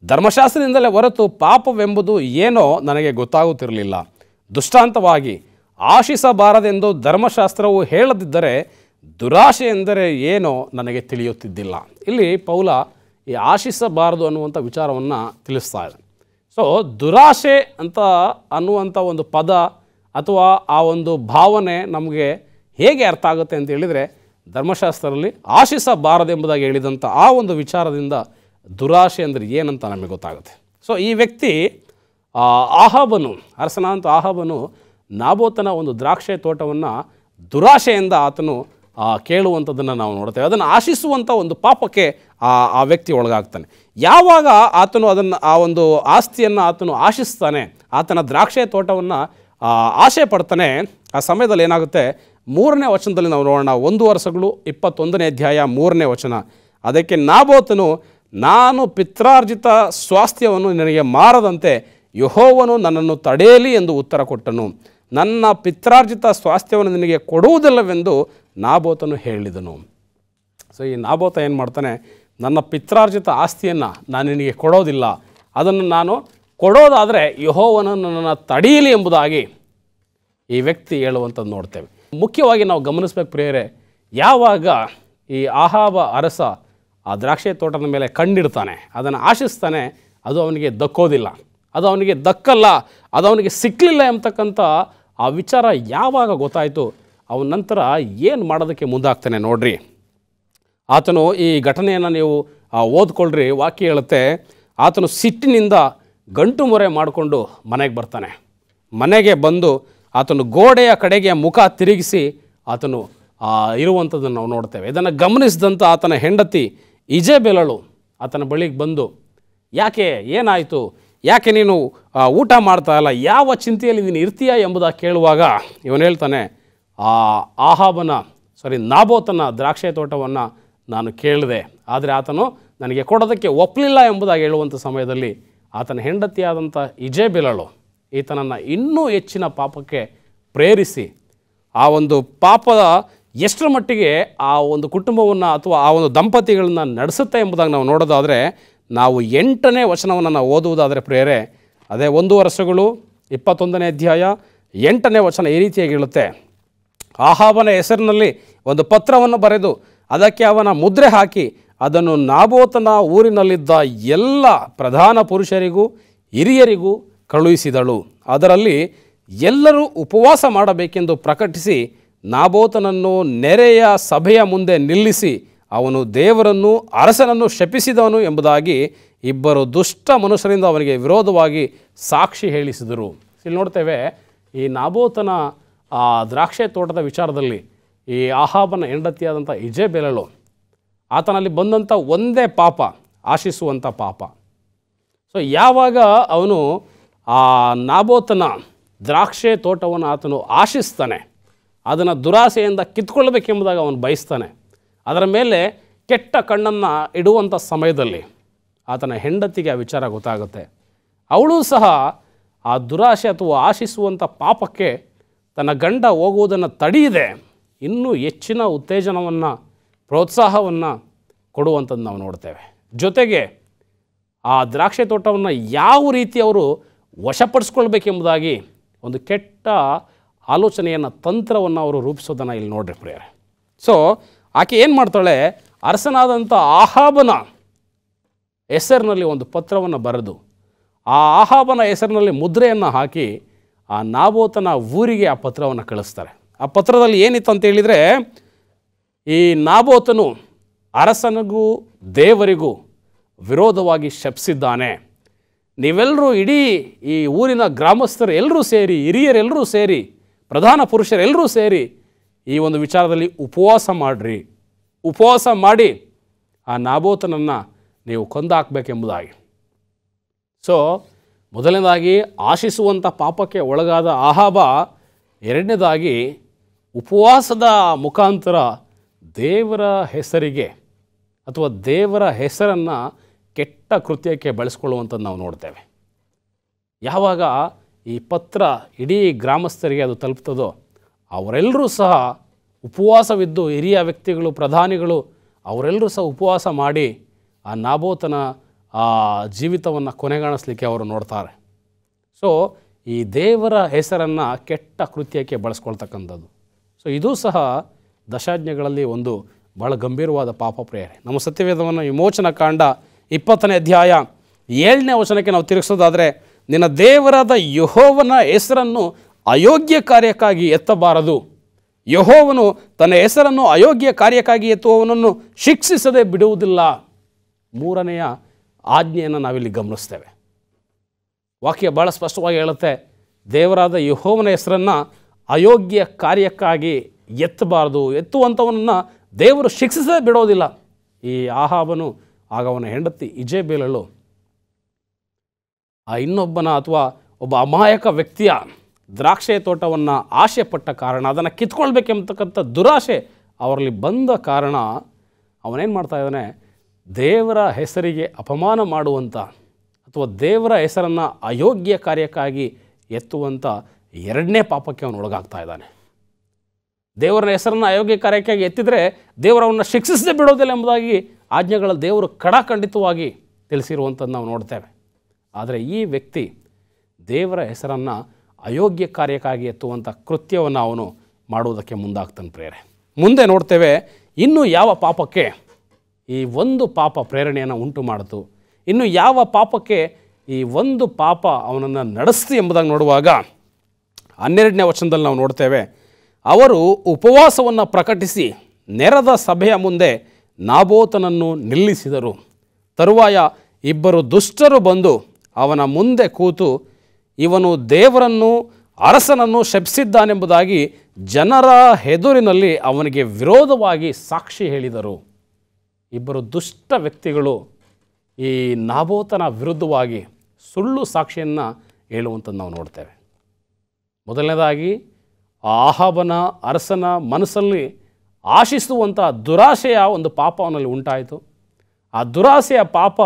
ಧರ್ಮಶಾಸ್ತ್ರದಿಂದಲೇ ಹೊರತು ಪಾಪವೆಂಬುದು ಏನೋ ನನಗೆ ಗೊತ್ತಾಗುತ್ತಿರಲಿಲ್ಲ. ದೃಷ್ಟಾಂತವಾಗಿ ಆಶಿಸಬಾರದೆಂದು ಧರ್ಮಶಾಸ್ತ್ರವು ಹೇಳದಿದ್ದರೆ ದುರಾಶೆ ಎಂದರೆ ಏನೋ ನನಗೆ ತಿಳಿಯುತ್ತಿದ್ದಿಲ್ಲ. ಇಲ್ಲಿ ಪೌಲ ಈ ಆಶಿಸಬಾರದು ಅನ್ನುವಂಥ ವಿಚಾರವನ್ನು ತಿಳಿಸ್ತಾ ಇದ್ದಾನೆ. ಸೊ ದುರಾಶೆ ಅಂತ ಅನ್ನುವಂಥ ಒಂದು ಪದ ಅಥವಾ ಆ ಒಂದು ಭಾವನೆ ನಮಗೆ ಹೇಗೆ ಅರ್ಥ ಆಗುತ್ತೆ ಅಂತ ಹೇಳಿದರೆ, ಧರ್ಮಶಾಸ್ತ್ರದಲ್ಲಿ ಆಶಿಸಬಾರದೆಂಬುದಾಗಿ ಹೇಳಿದಂಥ ಆ ಒಂದು ವಿಚಾರದಿಂದ ದುರಾಶೆ ಅಂದರೆ ಏನಂತ ನಮಗೆ ಗೊತ್ತಾಗುತ್ತೆ. ಸೊ ಈ ವ್ಯಕ್ತಿ ಆಹಾಬನು, ಅರಸನಾದಂಥ ಆಹಾಬನು ನಾಬೋತನ ಒಂದು ದ್ರಾಕ್ಷೆ ತೋಟವನ್ನು ದುರಾಶೆಯಿಂದ ಆತನು ಕೇಳುವಂಥದ್ದನ್ನು ನಾವು ನೋಡ್ತೇವೆ. ಅದನ್ನು ಆಶಿಸುವಂಥ ಒಂದು ಪಾಪಕ್ಕೆ ಆ ವ್ಯಕ್ತಿ ಒಳಗಾಗ್ತಾನೆ. ಯಾವಾಗ ಆತನು ಅದನ್ನು ಆ ಒಂದು ಆಸ್ತಿಯನ್ನು ಆತನು ಆಶಿಸ್ತಾನೆ, ಆತನ ದ್ರಾಕ್ಷೆ ತೋಟವನ್ನು ಆಶೆ ಪಡ್ತಾನೆ, ಆ ಸಮಯದಲ್ಲಿ ಏನಾಗುತ್ತೆ, 3ನೇ ವಚನದಲ್ಲಿ ನಾವು ನೋಡೋಣ. 1 ವರ್ಷಗಳು 21ನೇ ಅಧ್ಯಾಯ 3ನೇ ವಚನ. ಅದಕ್ಕೆ ನಾಬೋತನು, ನಾನು ಪಿತ್ರಾರ್ಜಿತ ಸ್ವಾಸ್ಥ್ಯವನ್ನು ನಿನಗೆ ಮಾರದಂತೆ ಯೆಹೋವನು ನನ್ನನ್ನು ತಡೆಯಲಿ ಎಂದು ಉತ್ತರ ಕೊಟ್ಟನು. ನನ್ನ ಪಿತ್ರಾರ್ಜಿತ ಸ್ವಾಸ್ಥ್ಯವನ್ನು ನಿನಗೆ ಕೊಡುವುದಿಲ್ಲವೆಂದು ನಾಬೋತನು ಹೇಳಿದನು. ಸೊ ಈ ನಾಬೋತ ಏನು ಮಾಡ್ತಾನೆ, ನನ್ನ ಪಿತ್ರಾರ್ಜಿತ ಆಸ್ತಿಯನ್ನು ನಾನು ನಿನಗೆ ಕೊಡೋದಿಲ್ಲ, ಅದನ್ನು ನಾನು ಕೊಡೋದಾದರೆ ಯೆಹೋವನು ನನ್ನನ್ನು ತಡೆಯಲಿ ಎಂಬುದಾಗಿ ಈ ವ್ಯಕ್ತಿ ಹೇಳುವಂಥದ್ದು ನೋಡ್ತೇವೆ. ಮುಖ್ಯವಾಗಿ ನಾವು ಗಮನಿಸಬೇಕು ಪ್ರಿಯರೇ, ಯಾವಾಗ ಈ ಆಹಾಬ ಅರಸ ಆ ದ್ರಾಕ್ಷಿ ತೋಟದ ಮೇಲೆ ಕಣ್ಣಿಡ್ತಾನೆ, ಅದನ್ನು ಆಶಿಸ್ತಾನೆ, ಅದು ಅವನಿಗೆ ದಕ್ಕೋದಿಲ್ಲ, ಅದು ಅವನಿಗೆ ದಕ್ಕಲ್ಲ, ಅದು ಅವನಿಗೆ ಸಿಕ್ಕಲಿಲ್ಲ ಎಂಬತಕ್ಕಂಥ ಆ ವಿಚಾರ ಯಾವಾಗ ಗೊತ್ತಾಯಿತು, ಅವನ ನಂತರ ಏನು ಮಾಡೋದಕ್ಕೆ ಮುಂದಾಗ್ತಾನೆ ನೋಡ್ರಿ. ಆತನು ಈ ಘಟನೆಯನ್ನು ನೀವು ಓದ್ಕೊಳ್ರಿ. ವಾಕ್ಯ ಹೇಳುತ್ತೆ, ಆತನು ಸಿಟ್ಟಿನಿಂದ ಗಂಟು ಮೊರೆ ಮಾಡಿಕೊಂಡು ಮನೆಗೆ ಬರ್ತಾನೆ. ಮನೆಗೆ ಬಂದು ಆತನು ಗೋಡೆಯ ಕಡೆಗೆ ಮುಖ ತಿರುಗಿಸಿ ಆತನು ಇರುವಂಥದ್ದನ್ನು ನಾವು ನೋಡ್ತೇವೆ. ಇದನ್ನು ಗಮನಿಸಿದಂಥ ಆತನ ಹೆಂಡತಿ ಇಜೆಬೆಲಳು ಆತನ ಬಳಿಗೆ ಬಂದು, ಯಾಕೆ, ಏನಾಯಿತು, ಯಾಕೆ ನೀನು ಊಟ ಮಾಡ್ತಾ ಇಲ್ಲ, ಯಾವ ಚಿಂತೆಯಲ್ಲಿ ನೀನು ಇರ್ತೀಯ ಎಂಬುದಾಗಿ ಕೇಳುವಾಗ ಇವನು ಹೇಳ್ತಾನೆ, ನಾಬೋತನ ದ್ರಾಕ್ಷೆ ತೋಟವನ್ನು ನಾನು ಕೇಳಿದೆ, ಆದರೆ ಆತನು ನನಗೆ ಕೊಡೋದಕ್ಕೆ ಒಪ್ಪಲಿಲ್ಲ ಎಂಬುದಾಗಿ ಹೇಳುವಂಥ ಸಮಯದಲ್ಲಿ ಆತನ ಹೆಂಡತಿಯಾದಂಥ ಇಜೆಬೆಲಳು ಈತನನ್ನು ಇನ್ನೂ ಹೆಚ್ಚಿನ ಪಾಪಕ್ಕೆ ಪ್ರೇರಿಸಿ ಆ ಒಂದು ಪಾಪದ ಎಷ್ಟರ ಮಟ್ಟಿಗೆ ಆ ಒಂದು ಕುಟುಂಬವನ್ನು ಅಥವಾ ಆ ಒಂದು ದಂಪತಿಗಳನ್ನ ನಡೆಸುತ್ತೆ ಎಂಬುದಾಗಿ ನಾವು ನೋಡೋದಾದರೆ, ನಾವು 8ನೇ ವಚನವನ್ನು ನಾವು ಓದುವುದಾದರೆ ಪ್ರಿಯರೇ, ಅದೇ 1 ವರ್ಷಗಳು 21ನೇ ಅಧ್ಯಾಯ 8ನೇ ವಚನ ಈ ರೀತಿಯಾಗಿ ಹೇಳುತ್ತೆ, ಆಹಾಬನ ಹೆಸರಿನಲ್ಲಿ ಒಂದು ಪತ್ರವನ್ನು ಬರೆದು ಅದಕ್ಕೆ ಅವನ ಮುದ್ರೆ ಹಾಕಿ ಅದನ್ನು ನಾಬೋತನ ಊರಿನಲ್ಲಿದ್ದ ಎಲ್ಲ ಪ್ರಧಾನ ಪುರುಷರಿಗೂ ಹಿರಿಯರಿಗೂ ಕಳುಹಿಸಿದಳು. ಅದರಲ್ಲಿ ಎಲ್ಲರೂ ಉಪವಾಸ ಮಾಡಬೇಕೆಂದು ಪ್ರಕಟಿಸಿ ನಾಬೋತನನ್ನು ನೆರೆಯ ಸಭೆಯ ಮುಂದೆ ನಿಲ್ಲಿಸಿ ಅವನು ದೇವರನ್ನು ಅರಸನನ್ನು ಶಪಿಸಿದವನು ಎಂಬುದಾಗಿ 2 ದುಷ್ಟ ಮನುಷ್ಯರಿಂದ ಅವನಿಗೆ ವಿರೋಧವಾಗಿ ಸಾಕ್ಷಿ ಹೇಳಿಸಿದರು. ಇಲ್ಲಿ ನೋಡ್ತೇವೆ, ಈ ನಾಬೋತನ ದ್ರಾಕ್ಷೆ ತೋಟದ ವಿಚಾರದಲ್ಲಿ ಈ ಆಹಾಬನ ಹೆಂಡತಿಯಾದಂಥ ಇಜೆಬೆಲಳು ಆತನಲ್ಲಿ ಬಂದಂಥ ಒಂದೇ ಪಾಪ, ಆಶಿಸುವಂಥ ಪಾಪ. ಸೊ ಯಾವಾಗ ಅವನು ಆ ನಾಬೋತನ ದ್ರಾಕ್ಷೆ ತೋಟವನ್ನು ಆತನು ಆಶಿಸ್ತಾನೆ, ಅದನ್ನು ದುರಾಸೆಯಿಂದ ಕಿತ್ಕೊಳ್ಬೇಕೆಂಬುದಾಗಿ ಅವನು ಬಯಸ್ತಾನೆ, ಅದರ ಮೇಲೆ ಕೆಟ್ಟ ಕಣ್ಣನ್ನು ಇಡುವಂಥ ಸಮಯದಲ್ಲಿ ಆತನ ಹೆಂಡತಿಗೆ ಆ ವಿಚಾರ ಗೊತ್ತಾಗುತ್ತೆ. ಅವಳು ಸಹ ಆ ದುರಾಶೆ ಅಥವಾ ಆಶಿಸುವಂಥ ಪಾಪಕ್ಕೆ ತನ್ನ ಗಂಡ ಹೋಗುವುದನ್ನು ತಡೆಯದೆ ಇನ್ನೂ ಹೆಚ್ಚಿನ ಉತ್ತೇಜನವನ್ನು, ಪ್ರೋತ್ಸಾಹವನ್ನು ಕೊಡುವಂಥದ್ದು ನಾವು ನೋಡ್ತೇವೆ. ಜೊತೆಗೆ ಆ ದ್ರಾಕ್ಷಿ ತೋಟವನ್ನು ಯಾವ ರೀತಿ ಅವರು ವಶಪಡಿಸ್ಕೊಳ್ಬೇಕೆಂಬುದಾಗಿ ಒಂದು ಕೆಟ್ಟ ಆಲೋಚನೆಯನ್ನು, ತಂತ್ರವನ್ನು ಅವರು ರೂಪಿಸೋದನ್ನು ಇಲ್ಲಿ ನೋಡ್ರಿ ಪ್ರಿಯರೇ. ಸೊ ಆಕೆ ಏನು ಮಾಡ್ತಾಳೆ, ಅರಸನಾದಂಥ ಆಹಾಬನ ಹೆಸರಿನಲ್ಲಿ ಒಂದು ಪತ್ರವನ್ನು ಬರೆದು ಆ ಆಹಾಬನ ಹೆಸರಿನಲ್ಲಿ ಮುದ್ರೆಯನ್ನು ಹಾಕಿ ಆ ನಾಬೋತನ ಊರಿಗೆ ಆ ಪತ್ರವನ್ನು ಕಳಿಸ್ತಾರೆ. ಆ ಪತ್ರದಲ್ಲಿ ಏನಿತ್ತು ಅಂತ ಹೇಳಿದರೆ, ಈ ನಾಬೋತನು ಅರಸನಿಗೂ ದೇವರಿಗೂ ವಿರೋಧವಾಗಿ ಶಪಿಸಿದ್ದಾನೆ, ನೀವೆಲ್ಲರೂ ಇಡೀ ಈ ಊರಿನ ಗ್ರಾಮಸ್ಥರು ಎಲ್ಲರೂ ಸೇರಿ, ಹಿರಿಯರೆಲ್ಲರೂ ಸೇರಿ, ಪ್ರಧಾನ ಪುರುಷರೆಲ್ಲರೂ ಸೇರಿ ಈ ಒಂದು ವಿಚಾರದಲ್ಲಿ ಉಪವಾಸ ಮಾಡಿರಿ, ಉಪವಾಸ ಮಾಡಿ ಆ ನಾಬೋತನನ್ನು ನೀವು ಕೊಂದಾಕಬೇಕೆಂಬುದಾಗಿ. ಸೊ ಮೊದಲನೇದಾಗಿ ಆಶಿಸುವಂಥ ಪಾಪಕ್ಕೆ ಒಳಗಾದ ಆಹಾಬ, ಎರಡನೇದಾಗಿ ಉಪವಾಸದ ಮುಖಾಂತರ ದೇವರ ಹೆಸರಿಗೆ ಅಥವಾ ದೇವರ ಹೆಸರನ್ನು ಕೆಟ್ಟ ಕೃತ್ಯಕ್ಕೆ ಬಳಸ್ಕೊಳ್ಳುವಂಥದ್ದು ನಾವು ನೋಡ್ತೇವೆ. ಯಾವಾಗ ಈ ಪತ್ರ ಇಡೀ ಗ್ರಾಮಸ್ಥರಿಗೆ ಅದು ತಲುಪ್ತದೋ ಅವರೆಲ್ಲರೂ ಸಹ ಉಪವಾಸವಿದ್ದು, ಹಿರಿಯ ವ್ಯಕ್ತಿಗಳು, ಪ್ರಧಾನಿಗಳು ಅವರೆಲ್ಲರೂ ಸಹ ಉಪವಾಸ ಮಾಡಿ ಆ ನಾಬೋತನ ಆ ಜೀವಿತವನ್ನು ಕೊನೆಗಾಣಿಸ್ಲಿಕ್ಕೆ ಅವರು ನೋಡ್ತಾರೆ. ಸೊ ಈ ದೇವರ ಹೆಸರನ್ನು ಕೆಟ್ಟ ಕೃತ್ಯಕ್ಕೆ ಬಳಸ್ಕೊಳ್ತಕ್ಕಂಥದ್ದು. ಸೊ ಇದು ಸಹ ದಶಾಜ್ಞೆಗಳಲ್ಲಿ ಒಂದು ಭಾಳ ಗಂಭೀರವಾದ ಪಾಪ ಪ್ರೇರಣೆ. ನಮ್ಮ ಸತ್ಯವೇದವನ್ನು ವಿಮೋಚನಾ ಕಾಂಡ 20ನೇ ಅಧ್ಯಾಯ 7ನೇ ವಚನಕ್ಕೆ ನಾವು ತಿರುಗಿಸೋದಾದರೆ, ನಿನ್ನ ದೇವರಾದ ಯೆಹೋವನ ಹೆಸರನ್ನು ಅಯೋಗ್ಯ ಕಾರ್ಯಕ್ಕಾಗಿ ಎತ್ತಬಾರದು. ಯೆಹೋವನು ತನ್ನ ಹೆಸರನ್ನು ಅಯೋಗ್ಯ ಕಾರ್ಯಕ್ಕಾಗಿ ಎತ್ತುವವನನ್ನು ಶಿಕ್ಷಿಸದೆ ಬಿಡುವುದಿಲ್ಲ. 3ನೆಯ ಆಜ್ಞೆಯನ್ನು ನಾವಿಲ್ಲಿ ಗಮನಿಸ್ತೇವೆ. ವಾಕ್ಯ ಭಾಳ ಸ್ಪಷ್ಟವಾಗಿ ಹೇಳುತ್ತೆ, ದೇವರಾದ ಯೆಹೋವನ ಹೆಸರನ್ನು ಅಯೋಗ್ಯ ಕಾರ್ಯಕ್ಕಾಗಿ ಎತ್ತಬಾರದು. ಎತ್ತುವಂಥವನನ್ನು ದೇವರು ಶಿಕ್ಷಿಸದೆ ಬಿಡೋದಿಲ್ಲ. ಈ ಆಹಾಬನು ಆಗ ಅವನ ಹೆಂಡತಿ ಇಜೆಬೇಲಳು ಆ ಇನ್ನೊಬ್ಬನ ಅಥವಾ ಒಬ್ಬ ಅಮಾಯಕ ವ್ಯಕ್ತಿಯ ದ್ರಾಕ್ಷೆ ತೋಟವನ್ನು ಆಸೆ ಪಟ್ಟ ಕಾರಣ, ಅದನ್ನು ಕಿತ್ಕೊಳ್ಬೇಕೆಂಬತಕ್ಕಂಥ ದುರಾಶೆ ಅವರಲ್ಲಿ ಬಂದ ಕಾರಣ ಅವನೇನು ಮಾಡ್ತಾ ಇದ್ದಾನೆ, ದೇವರ ಹೆಸರಿಗೆ ಅಪಮಾನ ಮಾಡುವಂಥ ಅಥವಾ ದೇವರ ಹೆಸರನ್ನು ಅಯೋಗ್ಯ ಕಾರ್ಯಕ್ಕಾಗಿ ಎತ್ತುವಂಥ 2ನೇ ಪಾಪಕ್ಕೆ ಅವನು ಒಳಗಾಗ್ತಾ ಇದ್ದಾನೆ. ದೇವರ ಹೆಸರನ್ನು ಅಯೋಗ್ಯ ಕಾರ್ಯಕ್ಕಾಗಿ ಎತ್ತಿದರೆ ದೇವರವನ್ನು ಶಿಕ್ಷಿಸದೆ ಬಿಡೋದಿಲ್ಲ ಎಂಬುದಾಗಿ ಆಜ್ಞೆಗಳ ದೇವರು ಖಡಾಖಂಡಿತವಾಗಿ ತಿಳಿಸಿರುವಂಥದ್ದು ನಾವು ನೋಡ್ತೇವೆ. ಆದರೆ ಈ ವ್ಯಕ್ತಿ ದೇವರ ಹೆಸರನ್ನು ಅಯೋಗ್ಯ ಕಾರ್ಯಕ್ಕಾಗಿ ಎತ್ತುವಂಥ ಕೃತ್ಯವನ್ನು ಅವನು ಮಾಡುವುದಕ್ಕೆ ಮುಂದಾಗ್ತಾನೆ. ಪ್ರೇರಣೆ ಮುಂದೆ ನೋಡ್ತೇವೆ, ಇನ್ನು ಯಾವ ಪಾಪಕ್ಕೆ ಈ ಒಂದು ಪಾಪ ಪ್ರೇರಣೆಯನ್ನು ಉಂಟು ಮಾಡಿತು, ಇನ್ನು ಯಾವ ಪಾಪಕ್ಕೆ ಈ ಒಂದು ಪಾಪ ಅವನನ್ನು ನಡೆಸ್ತು ಎಂಬುದಾಗಿ ನೋಡುವಾಗ 12ನೇ ವಚನದಲ್ಲಿ ನಾವು ನೋಡ್ತೇವೆ, ಅವರು ಉಪವಾಸವನ್ನು ಪ್ರಕಟಿಸಿ ನೆರೆದ ಸಭೆಯ ಮುಂದೆ ನಾಬೋತನನ್ನು ನಿಲ್ಲಿಸಿದರು. ತರುವಾಯ 2 ದುಷ್ಟರು ಬಂದು ಅವನ ಮುಂದೆ ಕೂತು, ಇವನು ದೇವರನ್ನು ಅರಸನನ್ನು ಶಪಿಸಿದ್ದಾನೆಂಬುದಾಗಿ ಜನರ ಎದುರಿನಲ್ಲಿ ಅವನಿಗೆ ವಿರೋಧವಾಗಿ ಸಾಕ್ಷಿ ಹೇಳಿದರು. 2 ದುಷ್ಟ ವ್ಯಕ್ತಿಗಳು ಈ ನಾಬೋತನ ವಿರುದ್ಧವಾಗಿ ಸುಳ್ಳು ಸಾಕ್ಷಿಯನ್ನು ಹೇಳುವಂಥದ್ದು ನಾವು ನೋಡ್ತೇವೆ. ಮೊದಲನೇದಾಗಿ ಆಹಾಬನ ಅರಸನ ಮನಸ್ಸಲ್ಲಿ ಆಶಿಸುವಂಥ ದುರಾಶೆಯ ಒಂದು ಪಾಪ ಅವನಲ್ಲಿ ಉಂಟಾಯಿತು. ಆ ದುರಾಸೆಯ ಪಾಪ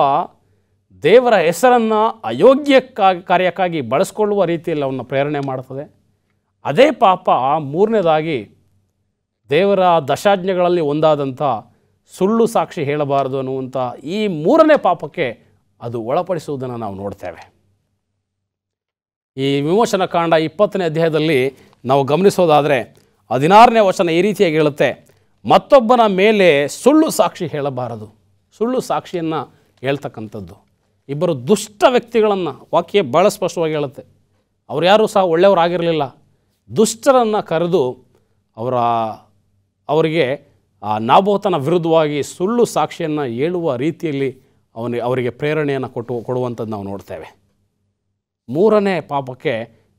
ದೇವರ ಹೆಸರನ್ನು ಅಯೋಗ್ಯ ಕಾರ್ಯಕ್ಕಾಗಿ ಬಳಸ್ಕೊಳ್ಳುವ ರೀತಿಯಲ್ಲಿ ಅವನ್ನ ಪ್ರೇರಣೆ ಮಾಡ್ತದೆ. ಅದೇ ಪಾಪ 3ನೇದಾಗಿ ದೇವರ ದಶಾಜ್ಞೆಗಳಲ್ಲಿ ಒಂದಾದಂಥ ಸುಳ್ಳು ಸಾಕ್ಷಿ ಹೇಳಬಾರದು ಅನ್ನುವಂಥ ಈ 3ನೇ ಪಾಪಕ್ಕೆ ಅದು ಒಳಪಡಿಸುವುದನ್ನು ನಾವು ನೋಡ್ತೇವೆ. ಈ ವಿಮೋಚನಾ ಕಾಂಡ 20ನೇ ಅಧ್ಯಾಯದಲ್ಲಿ ನಾವು ಗಮನಿಸೋದಾದರೆ 16ನೇ ವಚನ ಈ ರೀತಿಯಾಗಿ ಹೇಳುತ್ತೆ, ಮತ್ತೊಬ್ಬನ ಮೇಲೆ ಸುಳ್ಳು ಸಾಕ್ಷಿ ಹೇಳಬಾರದು. ಸುಳ್ಳು ಸಾಕ್ಷಿಯನ್ನು ಹೇಳ್ತಕ್ಕಂಥದ್ದು 2 ದುಷ್ಟ ವ್ಯಕ್ತಿಗಳನ್ನು ವಾಕ್ಯ ಭಾಳ ಸ್ಪಷ್ಟವಾಗಿ ಹೇಳುತ್ತೆ. ಅವ್ರು ಯಾರೂ ಸಹ ಒಳ್ಳೆಯವರಾಗಿರಲಿಲ್ಲ. ದುಷ್ಟರನ್ನು ಕರೆದು ಅವರಿಗೆ ಆ ನಾಬೋತನ ವಿರುದ್ಧವಾಗಿ ಸುಳ್ಳು ಸಾಕ್ಷಿಯನ್ನು ಹೇಳುವ ರೀತಿಯಲ್ಲಿ ಅವರಿಗೆ ಪ್ರೇರಣೆಯನ್ನು ಕೊಡುವಂಥದ್ದು ನಾವು ನೋಡ್ತೇವೆ. 3ನೇ ಪಾಪಕ್ಕೆ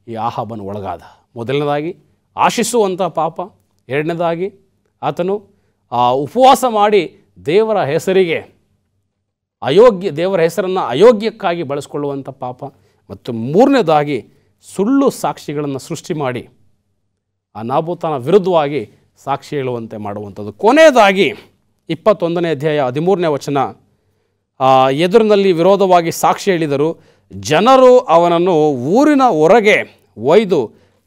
ಈ ಆಹಾಬನು ಒಳಗಾದ. ಮೊದಲನೇದಾಗಿ ಆಶಿಸುವಂಥ ಪಾಪ, 2ನೇದಾಗಿ ಆತನು ಉಪವಾಸ ಮಾಡಿ ದೇವರ ಹೆಸರನ್ನು ಅಯೋಗ್ಯಕ್ಕಾಗಿ ಬಳಸ್ಕೊಳ್ಳುವಂಥ ಪಾಪ, ಮತ್ತು 3ನೇದಾಗಿ ಸುಳ್ಳು ಸಾಕ್ಷಿಗಳನ್ನು ಸೃಷ್ಟಿ ಮಾಡಿ ಆ ನಾಬೋತನ ವಿರುದ್ಧವಾಗಿ ಸಾಕ್ಷಿ ಹೇಳುವಂತೆ ಮಾಡುವಂಥದ್ದು. ಕೊನೆಯದಾಗಿ 21ನೇ ಅಧ್ಯಾಯ 13ನೇ ವಚನ, ಎದುರಿನಲ್ಲಿ ವಿರೋಧವಾಗಿ ಸಾಕ್ಷಿ ಹೇಳಿದರು. ಜನರು ಅವನನ್ನು ಊರಿನ ಹೊರಗೆ ಒಯ್ದು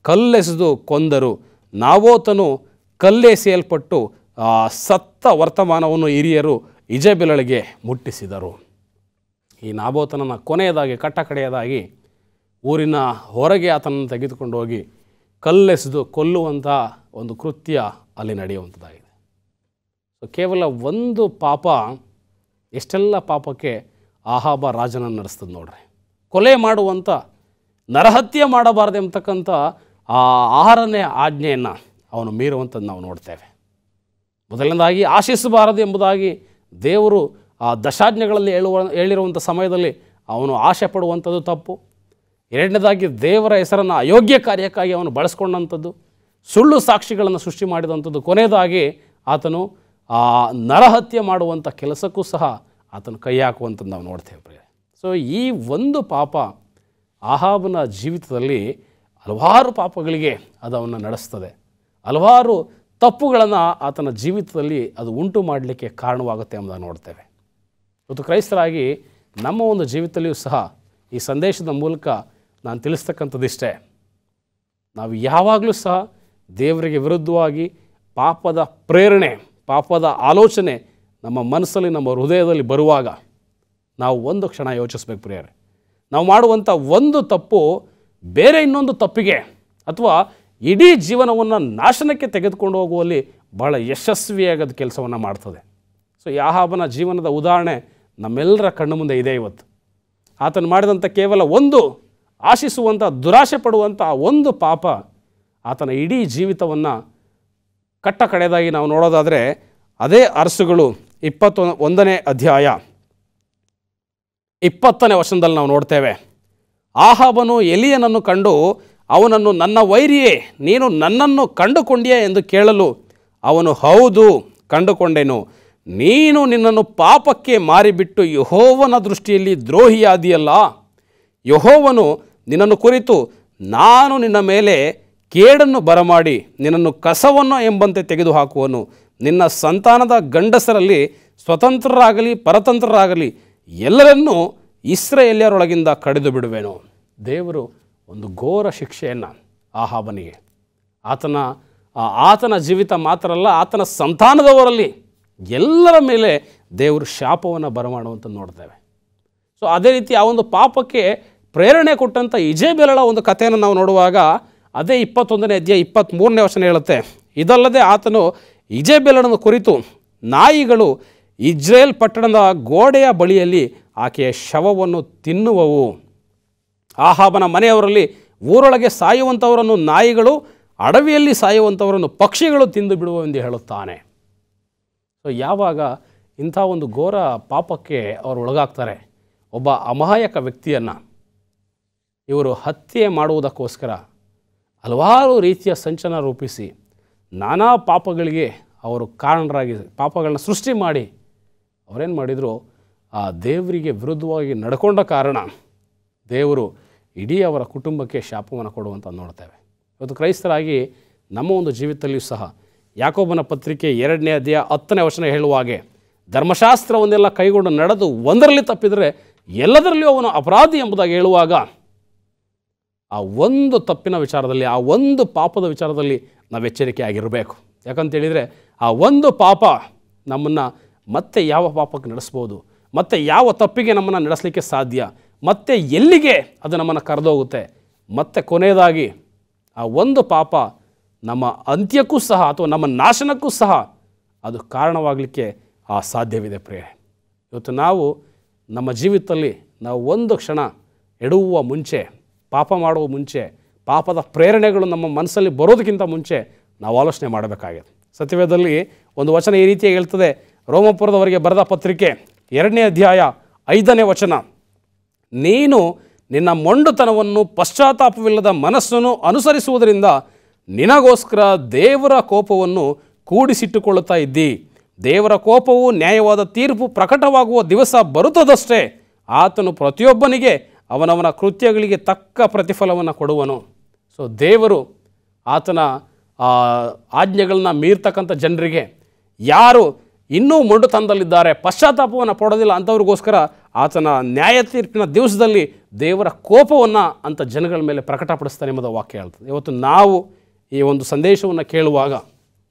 ಕಲ್ಲೆಸೆದು ಕೊಂದರು. ನಾಬೋತನು ಕಲ್ಲೆಸೆಯಲ್ಪಟ್ಟು ಸತ್ತ ವರ್ತಮಾನವನ್ನು ಹಿರಿಯರು ಇಜೆಬೆಲಳಿಗೆ ಮುಟ್ಟಿಸಿದರು. ಈ ನಾಬೋತನನ್ನು ಕೊನೆಯದಾಗಿ ಕಟ್ಟಕಡೆಯದಾಗಿ ಊರಿನ ಹೊರಗೆ ಆತನನ್ನು ತೆಗೆದುಕೊಂಡು ಹೋಗಿ ಕಲ್ಲೆಸೆದು ಕೊಲ್ಲುವಂಥ ಒಂದು ಕೃತ್ಯ ಅಲ್ಲಿ ನಡೆಯುವಂಥದ್ದಾಗಿದೆ. ಸೊ ಕೇವಲ ಒಂದು ಪಾಪ ಎಷ್ಟೆಲ್ಲ ಪಾಪಕ್ಕೆ ಆಹಾಬ ರಾಜನನ್ನು ನಡೆಸ್ತದೆ ನೋಡ್ರಿ. ಕೊಲೆ ಮಾಡುವಂಥ, ನರಹತ್ಯೆ ಮಾಡಬಾರ್ದು ಎಂಬತಕ್ಕಂಥ ಆ 6ನೇ ಆಜ್ಞೆಯನ್ನು ಅವನು ಮೀರುವಂಥದ್ದು ನಾವು ನೋಡ್ತೇವೆ. ಮೊದಲನೇದಾಗಿ ಆಶಿಸಬಾರದು ಎಂಬುದಾಗಿ ದೇವರು ಆ ದಶಾಜ್ಞೆಗಳಲ್ಲಿ ಹೇಳಿರುವಂಥ ಸಮಯದಲ್ಲಿ ಅವನು ಆಶೆ ಪಡುವಂಥದ್ದು ತಪ್ಪು. 2ನೇದಾಗಿ ದೇವರ ಹೆಸರನ್ನು ಅಯೋಗ್ಯ ಕಾರ್ಯಕ್ಕಾಗಿ ಅವನು ಬಳಸ್ಕೊಂಡಂಥದ್ದು, ಸುಳ್ಳು ಸಾಕ್ಷಿಗಳನ್ನು ಸೃಷ್ಟಿ ಮಾಡಿದಂಥದ್ದು. ಕೊನೆಯದಾಗಿ ಆತನು ನರಹತ್ಯೆ ಮಾಡುವಂಥ ಕೆಲಸಕ್ಕೂ ಸಹ ಆತನು ಕೈ ಹಾಕುವಂಥದ್ದು ನಾವು ನೋಡ್ತೇವೆ. ಸೊ ಈ ಒಂದು ಪಾಪ ಆಹಾಬನ ಜೀವಿತದಲ್ಲಿ ಹಲವಾರು ಪಾಪಗಳಿಗೆ ಅದು ಅವನ್ನ ನಡೆಸ್ತದೆ. ಹಲವಾರು ತಪ್ಪುಗಳನ್ನು ಆತನ ಜೀವಿತದಲ್ಲಿ ಅದು ಉಂಟು ಮಾಡಲಿಕ್ಕೆ ಕಾರಣವಾಗುತ್ತೆ ಎಂಬುದನ್ನು ನೋಡ್ತೇವೆ. ಇವತ್ತು ಕ್ರೈಸ್ತರಾಗಿ ನಮ್ಮ ಒಂದು ಜೀವಿತದಲ್ಲಿಯೂ ಸಹ ಈ ಸಂದೇಶದ ಮೂಲಕ ನಾನು ತಿಳಿಸ್ತಕ್ಕಂಥದ್ದಿಷ್ಟೇ, ನಾವು ಯಾವಾಗಲೂ ಸಹ ದೇವರಿಗೆ ವಿರುದ್ಧವಾಗಿ ಪಾಪದ ಪ್ರೇರಣೆ, ಪಾಪದ ಆಲೋಚನೆ ನಮ್ಮ ಮನಸ್ಸಲ್ಲಿ, ನಮ್ಮ ಹೃದಯದಲ್ಲಿ ಬರುವಾಗ ನಾವು ಒಂದು ಕ್ಷಣ ಯೋಚಿಸ್ಬೇಕು ಪ್ರಿಯರೇ. ನಾವು ಮಾಡುವಂಥ ಒಂದು ತಪ್ಪು ಬೇರೆ ಇನ್ನೊಂದು ತಪ್ಪಿಗೆ ಅಥವಾ ಇಡೀ ಜೀವನವನ್ನು ನಾಶನಕ್ಕೆ ತೆಗೆದುಕೊಂಡು ಹೋಗುವಲ್ಲಿ ಭಾಳ ಯಶಸ್ವಿಯಾಗದ ಕೆಲಸವನ್ನು ಮಾಡ್ತದೆ. ಸೊ ಯಾಹಾಬನ ಜೀವನದ ಉದಾಹರಣೆ ನಮ್ಮೆಲ್ಲರ ಕಣ್ಣು ಮುಂದೆ ಇದೆ ಇವತ್ತು. ಆತನು ಮಾಡಿದಂಥ ಕೇವಲ ಒಂದು ಆಶಿಸುವಂಥ ದುರಾಶೆ ಪಡುವಂಥ ಒಂದು ಪಾಪ ಆತನ ಇಡೀ ಜೀವಿತವನ್ನು ಕಟ್ಟ ಕಡೆದಾಗಿ ನಾವು ನೋಡೋದಾದರೆ ಅದೇ ಅರಸುಗಳು 21ನೇ ಅಧ್ಯಾಯ 20ನೇ ವಚನದಲ್ಲಿ ನಾವು ನೋಡ್ತೇವೆ. ಆಹಾಬನು ಎಲಿಯನನ್ನು ಕಂಡು ಅವನನ್ನು, ನನ್ನ ವೈರಿಯೇ, ನೀನು ನನ್ನನ್ನು ಕಂಡುಕೊಂಡೆಯೇ ಎಂದು ಕೇಳಲು ಅವನು, ಹೌದು ಕಂಡುಕೊಂಡೆನು. ನೀನು ನಿನ್ನನ್ನು ಪಾಪಕ್ಕೆ ಮಾರಿಬಿಟ್ಟು ಯೆಹೋವನ ದೃಷ್ಟಿಯಲ್ಲಿ ದ್ರೋಹಿಯಾದಿಯಲ್ಲ. ಯೆಹೋವನು ನಿನ್ನನ್ನು ಕುರಿತು, ನಾನು ನಿನ್ನ ಮೇಲೆ ಕೇಡನ್ನು ಬರಮಾಡಿ ನಿನ್ನನ್ನು ಕಸವನ್ನು ಎಂಬಂತೆ ತೆಗೆದುಹಾಕುವನು. ನಿನ್ನ ಸಂತಾನದ ಗಂಡಸರಲ್ಲಿ ಸ್ವತಂತ್ರರಾಗಲಿ ಪರತಂತ್ರರಾಗಲಿ ಎಲ್ಲರನ್ನೂ ಇಸ್ರಾಯೇಲ್ಯರೊಳಗಿಂದ ಕಡಿದು ಬಿಡುವೆನು. ದೇವರು ಒಂದು ಘೋರ ಶಿಕ್ಷೆಯನ್ನು ಆಹಾಬನಿಗೆ, ಆತನ ಜೀವಿತ ಮಾತ್ರ ಅಲ್ಲ, ಆತನ ಸಂತಾನದವರಲ್ಲಿ ಎಲ್ಲರ ಮೇಲೆ ದೇವರು ಶಾಪವನ್ನು ಬರಮಾಡುವಂಥದ್ದು ನೋಡ್ತೇವೆ. ಸೊ ಅದೇ ರೀತಿ ಆ ಒಂದು ಪಾಪಕ್ಕೆ ಪ್ರೇರಣೆ ಕೊಟ್ಟಂಥ ಇಜೆಬೆಲಳ ಒಂದು ಕಥೆಯನ್ನು ನಾವು ನೋಡುವಾಗ ಅದೇ 21ನೇ ಅಧ್ಯಾಯ 23ನೇ ವಚನ ಹೇಳುತ್ತೆ. ಇದಲ್ಲದೆ ಆತನು ಇಜೆಬೆಲಳನ್ನು ಕುರಿತು, ನಾಯಿಗಳು ಇಜ್ರೇಲ್ ಪಟ್ಟಣದ ಗೋಡೆಯ ಬಳಿಯಲ್ಲಿ ಆಕೆಯ ಶವವನ್ನು ತಿನ್ನುವವು. ಆಹಾಬನ ಮನೆಯವರಲ್ಲಿ ಊರೊಳಗೆ ಸಾಯುವಂಥವರನ್ನು ನಾಯಿಗಳು, ಅಡವಿಯಲ್ಲಿ ಸಾಯುವಂಥವರನ್ನು ಪಕ್ಷಿಗಳು ತಿಂದು ಬಿಡುವೆಂದು ಹೇಳುತ್ತಾನೆ. ಸೊ ಯಾವಾಗ ಇಂಥ ಒಂದು ಘೋರ ಪಾಪಕ್ಕೆ ಅವರು ಒಳಗಾಗ್ತಾರೆ, ಒಬ್ಬ ಅಮಾಯಕ ವ್ಯಕ್ತಿಯನ್ನು ಇವರು ಹತ್ಯೆ ಮಾಡುವುದಕ್ಕೋಸ್ಕರ ಹಲವಾರು ರೀತಿಯ ಸಂಚನ ರೂಪಿಸಿ ನಾನಾ ಪಾಪಗಳಿಗೆ ಅವರು ಕಾರಣರಾಗಿ ಪಾಪಗಳನ್ನ ಸೃಷ್ಟಿ ಮಾಡಿ ಅವರೇನು ಮಾಡಿದರು, ಆ ದೇವರಿಗೆ ವಿರುದ್ಧವಾಗಿ ನಡ್ಕೊಂಡ ಕಾರಣ ದೇವರು ಇಡೀ ಅವರ ಕುಟುಂಬಕ್ಕೆ ಶಾಪವನ್ನು ಕೊಡುವಂತ ನೋಡ್ತೇವೆ. ಇವತ್ತು ಕ್ರೈಸ್ತರಾಗಿ ನಮ್ಮ ಒಂದು ಜೀವಿತದಲ್ಲಿಯೂ ಸಹ ಯಾಕೋಬನ ಪತ್ರಿಕೆ 2ನೇ ಅಧ್ಯಾಯ 10ನೇ ವಚನ ಹೇಳುವ ಹಾಗೆ, ಧರ್ಮಶಾಸ್ತ್ರವನ್ನೆಲ್ಲ ಕೈಗೊಂಡು ನಡೆದು ಒಂದರಲ್ಲಿ ತಪ್ಪಿದರೆ ಎಲ್ಲದರಲ್ಲಿಯೂ ಅವನು ಅಪರಾಧಿ ಎಂಬುದಾಗಿ ಹೇಳುವಾಗ, ಆ ಒಂದು ತಪ್ಪಿನ ವಿಚಾರದಲ್ಲಿ, ಆ ಒಂದು ಪಾಪದ ವಿಚಾರದಲ್ಲಿ ನಾವು ಎಚ್ಚರಿಕೆ ಆಗಿರಬೇಕು. ಯಾಕಂತೇಳಿದರೆ ಆ ಒಂದು ಪಾಪ ನಮ್ಮನ್ನು ಮತ್ತೆ ಯಾವ ಪಾಪಕ್ಕೆ ನಡೆಸ್ಬೋದು, ಮತ್ತು ಯಾವ ತಪ್ಪಿಗೆ ನಮ್ಮನ್ನು ನಡೆಸಲಿಕ್ಕೆ ಸಾಧ್ಯ, ಮತ್ತು ಎಲ್ಲಿಗೆ ಅದು ನಮ್ಮನ್ನು ಕರೆದೋಗುತ್ತೆ, ಮತ್ತು ಕೊನೆಯದಾಗಿ ಆ ಒಂದು ಪಾಪ ನಮ್ಮ ಅಂತ್ಯಕ್ಕೂ ಸಹ ಅಥವಾ ನಮ್ಮ ನಾಶನಕ್ಕೂ ಸಹ ಅದು ಕಾರಣವಾಗಲಿಕ್ಕೆ ಸಾಧ್ಯವಿದೆ ಪ್ರಿಯರೇ. ಇವತ್ತು ನಾವು ನಮ್ಮ ಜೀವಿತದಲ್ಲಿ ನಾವು ಒಂದು ಕ್ಷಣ ಎಡುವ ಮುಂಚೆ, ಪಾಪ ಮಾಡುವ ಮುಂಚೆ, ಪಾಪದ ಪ್ರೇರಣೆಗಳು ನಮ್ಮ ಮನಸ್ಸಲ್ಲಿ ಬರೋದಕ್ಕಿಂತ ಮುಂಚೆ ನಾವು ಆಲೋಚನೆ ಮಾಡಬೇಕಾಗಿದೆ. ಸತ್ಯವೇದದಲ್ಲಿ ಒಂದು ವಚನ ಈ ರೀತಿಯಾಗಿ ಹೇಳ್ತದೆ, ರೋಮಪುರದವರಿಗೆ ಬರೆದ ಪತ್ರಿಕೆ 2ನೇ ಅಧ್ಯಾಯ 5ನೇ ವಚನ, ನೀನು ನಿನ್ನ ಮೊಂಡುತನವನ್ನು ಪಶ್ಚಾತ್ತಾಪವಿಲ್ಲದ ಮನಸ್ಸನ್ನು ಅನುಸರಿಸುವುದರಿಂದ ನಿನಗೋಸ್ಕರ ದೇವರ ಕೋಪವನ್ನು ಕೂಡಿಸಿಟ್ಟುಕೊಳ್ಳುತ್ತಾ ಇದ್ದಿ. ದೇವರ ಕೋಪವು ನ್ಯಾಯವಾದ ತೀರ್ಪು ಪ್ರಕಟವಾಗುವ ದಿವಸ ಬರುತ್ತದಷ್ಟೇ. ಆತನು ಪ್ರತಿಯೊಬ್ಬನಿಗೆ ಅವನವನ ಕೃತ್ಯಗಳಿಗೆ ತಕ್ಕ ಪ್ರತಿಫಲವನ್ನು ಕೊಡುವನು. ಸೊ ದೇವರು ಆತನ ಆಜ್ಞೆಗಳನ್ನ ಮೀರ್ತಕ್ಕಂಥ ಜನರಿಗೆ, ಯಾರು ಇನ್ನೂ ಮೊಂಡುತನದಲ್ಲಿದ್ದಾರೆ, ಪಶ್ಚಾತ್ತಾಪವನ್ನು ಪಡೋದಿಲ್ಲ ಅಂಥವ್ರಿಗೋಸ್ಕರ ಆತನ ನ್ಯಾಯ ತೀರ್ಪಿನ ದಿವಸದಲ್ಲಿ ದೇವರ ಕೋಪವನ್ನು ಅಂಥ ಜನಗಳ ಮೇಲೆ ಪ್ರಕಟಪಡಿಸ್ತಾನೆ ಎಂಬುದು ವಾಕ್ಯ ಹೇಳ್ತದೆ. ಇವತ್ತು ನಾವು ಈ ಒಂದು ಸಂದೇಶವನ್ನು ಕೇಳುವಾಗ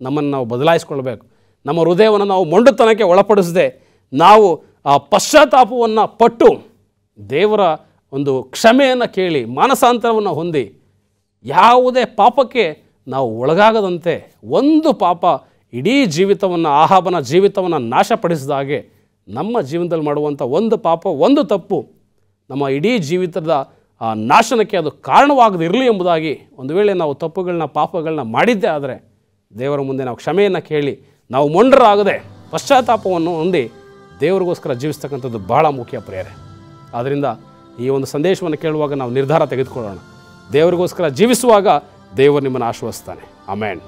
ನಮ್ಮನ್ನು ನಾವು ಬದಲಾಯಿಸ್ಕೊಳ್ಬೇಕು. ನಮ್ಮ ಹೃದಯವನ್ನು ನಾವು ಮೊಂಡುತನಕ್ಕೆ ಒಳಪಡಿಸದೆ ನಾವು ಆ ಪಶ್ಚಾತ್ತಾಪವನ್ನು ಪಟ್ಟು ದೇವರ ಒಂದು ಕ್ಷಮೆಯನ್ನು ಕೇಳಿ ಮಾನಸಾಂತರವನ್ನು ಹೊಂದಿ ಯಾವುದೇ ಪಾಪಕ್ಕೆ ನಾವು ಒಳಗಾಗದಂತೆ, ಒಂದು ಪಾಪ ಇಡೀ ಜೀವಿತವನ್ನು, ಆಹಾಬನ ಜೀವಿತವನ್ನು ನಾಶಪಡಿಸಿದ ಹಾಗೆ ನಮ್ಮ ಜೀವನದಲ್ಲಿ ಮಾಡುವಂಥ ಒಂದು ಪಾಪ, ಒಂದು ತಪ್ಪು ನಮ್ಮ ಇಡೀ ಜೀವಿತದ ನಾಶನಕ್ಕೆ ಅದು ಕಾರಣವಾಗದಿರಲಿ ಎಂಬುದಾಗಿ ಒಂದು ವೇಳೆ ನಾವು ತಪ್ಪುಗಳನ್ನ, ಪಾಪಗಳನ್ನ ಮಾಡಿದ್ದೇ ಆದರೆ ದೇವರ ಮುಂದೆ ನಾವು ಕ್ಷಮೆಯನ್ನು ಕೇಳಿ ನಾವು ಮೊಂಡರಾಗದೆ ಪಶ್ಚಾತ್ತಾಪವನ್ನು ಹೊಂದಿ ದೇವರಿಗೋಸ್ಕರ ಜೀವಿಸ್ತಕ್ಕಂಥದ್ದು ಬಹಳ ಮುಖ್ಯ ಪ್ರಿಯರೇ. ಆದ್ದರಿಂದ ಈ ಒಂದು ಸಂದೇಶವನ್ನು ಕೇಳುವಾಗ ನಾವು ನಿರ್ಧಾರ ತೆಗೆದುಕೊಳ್ಳೋಣ. ದೇವರಿಗೋಸ್ಕರ ಜೀವಿಸುವಾಗ ದೇವರು ನಿಮ್ಮನ್ನು ಆಶೀರ್ವದಿಸ್ತಾನೆ. ಆಮೆನ್.